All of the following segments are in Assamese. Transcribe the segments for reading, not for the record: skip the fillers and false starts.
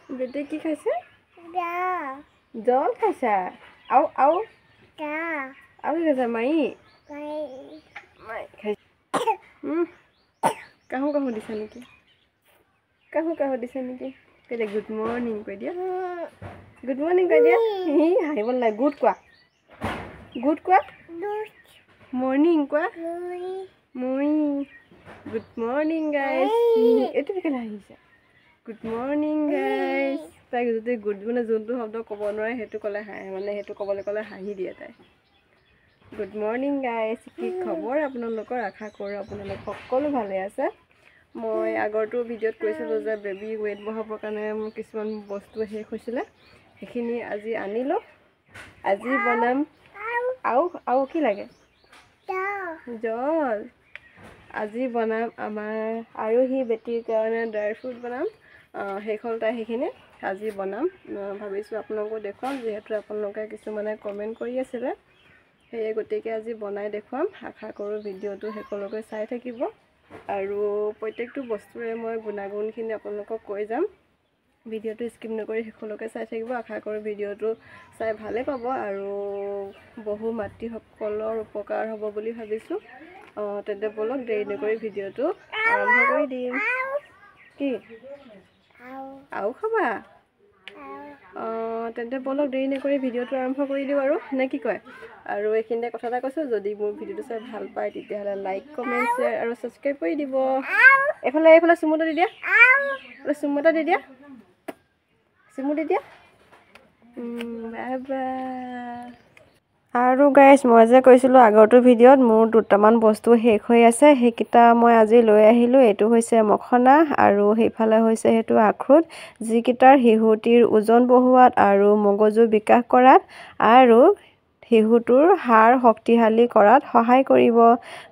বেটে কি খাইছে জল খাইছা আও আও আও কি খাইছা মাই মাই খাইছে কাহু কাহু দিছা নেকি কাহু দিছা নেকি কৈ দিয়া গুড মৰ্ণিং কৈ দিয়া হাঁহিব নালাগে গুড কোৱা মৰ্ণিং কোৱা মৰ্ণিং গুড মৰ্ণিং গাইজ এইটো কেলে হাঁহিছা গুড মৰ্ণিং গাইজ তাইক যদি গুড মানে যোনটো শব্দ ক'ব নোৱাৰে সেইটো ক'লে হাঁহে মানে সেইটো ক'বলৈ ক'লে হাঁহি দিয়ে তাই গুড মৰ্ণিং গাইজ কি খবৰ আপোনালোকৰ আশা কৰোঁ আপোনালোক সকলো ভালে আছে মই আগৰটো ভিডিঅ'ত কৈছিলোঁ যে বেবী ৱেইট বঢ়াবৰ কাৰণে মোৰ কিছুমান বস্তু শেষ হৈছিলে সেইখিনি আজি আনিলোঁ আজি বনাম আৰু কি লাগে জল আজি বনাম আমাৰ আৰু সি বেটীৰ কাৰণে ড্ৰাই ফ্ৰুট বনাম শেষ হ'ল তাই সেইখিনি আজি বনাম ভাবিছোঁ আপোনালোকো দেখুৱাম যিহেতু আপোনালোকে কিছুমানে কমেণ্ট কৰি আছিলে সেয়ে গতিকে আজি বনাই দেখুৱাম আশা কৰোঁ ভিডিঅ'টো শেষলৈকে চাই থাকিব আৰু প্ৰত্যেকটো বস্তুৰে মই গুণাগুণখিনি আপোনালোকক কৈ যাম ভিডিঅ'টো স্কিপ নকৰি শেষলৈকে চাই থাকিব আশা কৰোঁ ভিডিঅ'টো চাই ভালে পাব আৰু বহু মাতৃসকলৰ উপকাৰ হ'ব বুলি ভাবিছোঁ তেন্তে বলক দেৰি নকৰি ভিডিঅ'টো আৰম্ভ কৰি দিম কি আও খাবা তেন্তে বলক দেৰি নকৰি ভিডিঅ'টো আৰম্ভ কৰি দিওঁ আৰু নে কি কয় আৰু এইখিনিতে কথা এটা কৈছোঁ যদি মোৰ ভিডিঅ'টো চাই ভাল পায় তেতিয়াহ'লে লাইক কমেণ্ট শ্বেয়াৰ আৰু ছাবস্ক্ৰাইব কৰি দিব এইফালে চুমু এটা দি দিয়া চুমু এটা দি দিয়া বাই বাই আৰু গাইজ মই যে কৈছিলোঁ আগৰটো ভিডিঅ'ত মোৰ দুটামান বস্তু শেষ হৈ আছে সেইকেইটা মই আজি লৈ আহিলোঁ এইটো হৈছে মখনা আৰু সেইফালে হৈছে সেইটো আখৰোট যিকেইটাৰ শিশুটিৰ ওজন বঢ়োৱাত আৰু মগজু বিকাশ কৰাত আৰু শিশুটোৰ হাড় শক্তিশালী কৰাত সহায় কৰিব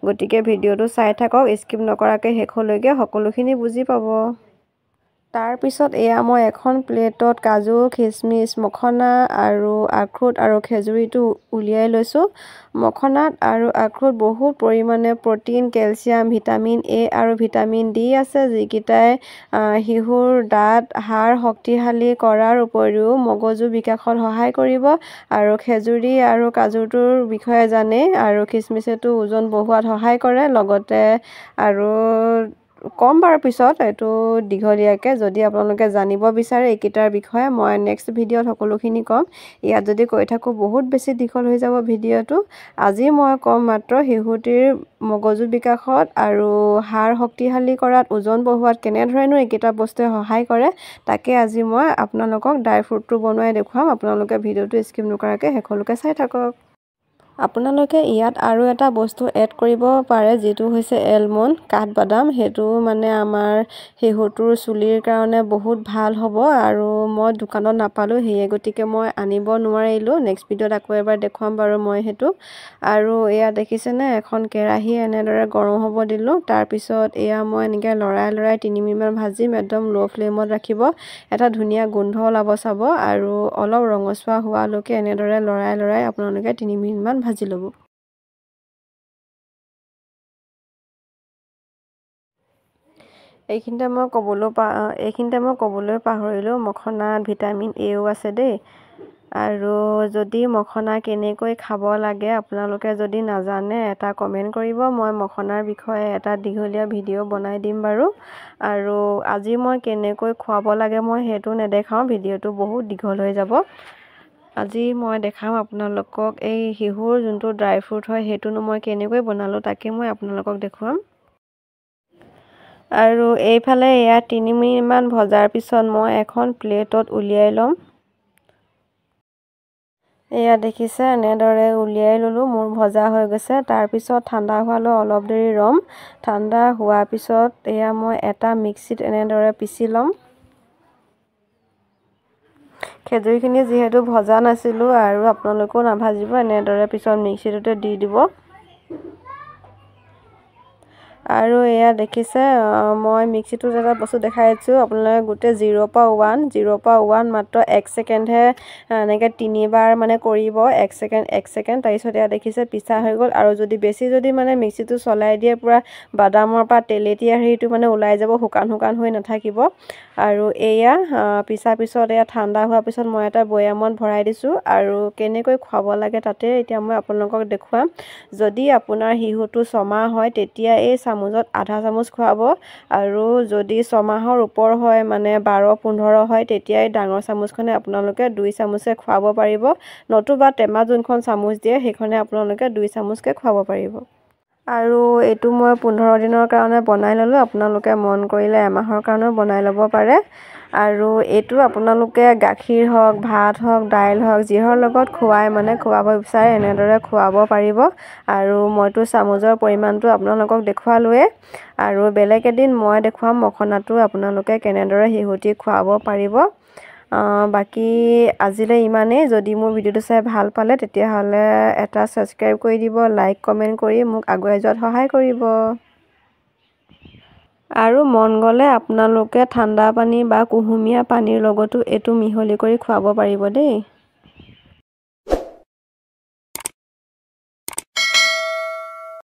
গতিকে ভিডিঅ'টো চাই থাকক স্কিপ নকৰাকৈ শেষলৈকে সকলোখিনি বুজি পাব তাৰপিছত এয়া মই এখন প্লেটত কাজু খিচমিচ মখনা আৰু আখৰোট আৰু খেজুৰিটো উলিয়াই লৈছোঁ মখনাত আৰু আখৰোট বহুত পৰিমাণে প্ৰ'টিন কেলছিয়াম ভিটামিন এ আৰু ভিটামিন ডি আছে যিকেইটাই শিশুৰ দাঁত হাড় শক্তিশালী কৰাৰ উপৰিও মগজু বিকাশত সহায় কৰিব আৰু খেজুৰি আৰু কাজুটোৰ বিষয়ে জানেই আৰু খিচমিচেটো ওজন বঢ়োৱাত সহায় কৰে লগতে আৰু কম বাৰু পিছত এইটো দীঘলীয়াকৈ যদি আপোনালোকে জানিব বিচাৰে এইকেইটাৰ বিষয়ে মই নেক্সট ভিডিঅ'ত সকলোখিনি ক'ম ইয়াত যদি কৈ থাকোঁ বহুত বেছি দীঘল হৈ যাব ভিডিঅ'টো আজি মই ক'ম মাত্ৰ শিশুটিৰ মগজু বিকাশত আৰু হাড় শক্তিশালী কৰাত ওজন বঢ়োৱাত কেনেধৰণেনো এইকেইটা বস্তুৱে সহায় কৰে তাকে আজি মই আপোনালোকক ড্ৰাই ফ্ৰুটটো বনাই দেখুৱাম আপোনালোকে ভিডিঅ'টো স্কিপ নকৰাকৈ শেষলৈকে চাই থাকক আপোনালোকে ইয়াত আৰু এটা বস্তু এড কৰিব পাৰে যিটো হৈছে এলমণ্ড কাঠবাদাম সেইটো মানে আমাৰ শিশুটোৰ চুলিৰ কাৰণে বহুত ভাল হ'ব আৰু মই দোকানত নাপালোঁ সেয়ে গতিকে মই আনিব নোৱাৰিলোঁ নেক্সট ভিডিঅ'ত আকৌ এবাৰ দেখুৱাম বাৰু মই সেইটো আৰু এয়া দেখিছেনে এখন কেৰাহী এনেদৰে গৰম হ'ব দিলোঁ তাৰপিছত এয়া মই এনেকৈ লৰাই 3 মিনিটমান ভাজিম একদম ল' ফ্লেমত ৰাখিব এটা ধুনীয়া গোন্ধ ওলাব চাব আৰু অলপ ৰঙচুৱা হোৱালৈকে এনেদৰে লৰাই আপোনালোকে 3 মিনিটমান ভাজি ল'ব এইখিনিতে মই ক'বলৈ পাহৰিলোঁ মখনাত ভিটামিন এও আছে দেই আৰু যদি মখনা কেনেকৈ খাব লাগে আপোনালোকে যদি নাজানে এটা কমেণ্ট কৰিব মই মখনাৰ বিষয়ে এটা দীঘলীয়া ভিডিঅ' বনাই দিম বাৰু আৰু আজি মই কেনেকৈ খুৱাব লাগে মই সেইটো নেদেখাওঁ ভিডিঅ'টো বহুত দীঘল হৈ যাব আজি মই দেখাম আপোনালোকক এই শিশুৰ যোনটো ড্ৰাই ফ্ৰুট হয় সেইটোনো মই কেনেকৈ বনালোঁ তাকে মই আপোনালোকক দেখুৱাম আৰু এইফালে এয়া 3 মিনিটমান ভজাৰ পিছত মই এখন প্লেটত উলিয়াই ল'ম এয়া দেখিছে এনেদৰে উলিয়াই ল'লোঁ মোৰ ভজা হৈ গৈছে তাৰপিছত ঠাণ্ডা হোৱালৈ অলপ দেৰি ৰম ঠাণ্ডা হোৱাৰ পিছত এয়া মই এটা মিক্সিত এনেদৰে পিচি ল'ম খেজুৰিখিনি যিহেতু ভজা নাছিলোঁ আৰু আপোনালোকেও নাভাজিব এনেদৰে পিছত মিক্সিটোতে দি দিব আৰু এয়া দেখিছে মই মিক্সিটোত এটা বস্তু দেখাই আছোঁ আপোনালোকে গোটেই 0 পৰা 1 মাত্ৰ 1 ছেকেণ্ডহে এনেকৈ 3বাৰ মানে কৰিব 1 ছেকেণ্ড তাৰপিছত এয়া দেখিছে পিছা হৈ গ'ল আৰু বেছি যদি মানে মিক্সিটো চলাই দিয়ে পুৰা বাদামৰ পৰা তেলেতীয়া হেৰিটো মানে ওলাই যাব শুকান হৈ নাথাকিব আৰু এয়া পিছা পিছত এয়া ঠাণ্ডা হোৱাৰ পিছত মই এটা বৈয়ামত ভৰাই দিছোঁ আৰু কেনেকৈ খুৱাব লাগে তাতে এতিয়া মই আপোনালোকক দেখুৱাম যদি আপোনাৰ শিশুটো 6 মাহ হয় তেতিয়া এই চামুচত আধা চামুচ খুৱাব আৰু যদি 6 মাহৰ ওপৰ হয় মানে 12-15 হয় তেতিয়া এই ডাঙৰ চামুচখনে আপোনালোকে 2 চামুচে খুৱাব পাৰিব নতুবা টেমা যোনখন চামুচ দিয়ে সেইখনে আপোনালোকে 2 চামুচকে খুৱাব পাৰিব আৰু এইটো মই 15 দিনৰ কাৰণে বনাই ল'লোঁ আপোনালোকে মন কৰিলে এমাহৰ কাৰণেও বনাই ল'ব পাৰে আৰু এইটো আপোনালোকে গাখীৰ হওক ভাত হওক দাইল হওক যিহৰ লগত খুৱাব বিচাৰে এনেদৰে খুৱাব পাৰিব আৰু মইতো চামুচৰ পৰিমাণটো আপোনালোকক দেখুৱালোৱে আৰু বেলেগ এদিন মই দেখুৱাম মখনাটো আপোনালোকে কেনেদৰে শিশুটিক খুৱাব পাৰিব বাকি আজিলৈ ইমানেই যদি মোৰ ভিডিওটো চাই ভাল পালে তেতিয়াহ'লে এটা সাবস্ক্ৰাইব কৰি দিব লাইক কমেন্ট কৰি মোক আগুৱাই যোৱাত সহায় কৰিব আৰু মন গ'লে আপোনালোকে ঠাণ্ডা পানী বা কুহুমীয়া পানীৰ লগতো এইটো মিহলি কৰি খুৱাব পাৰিব দেই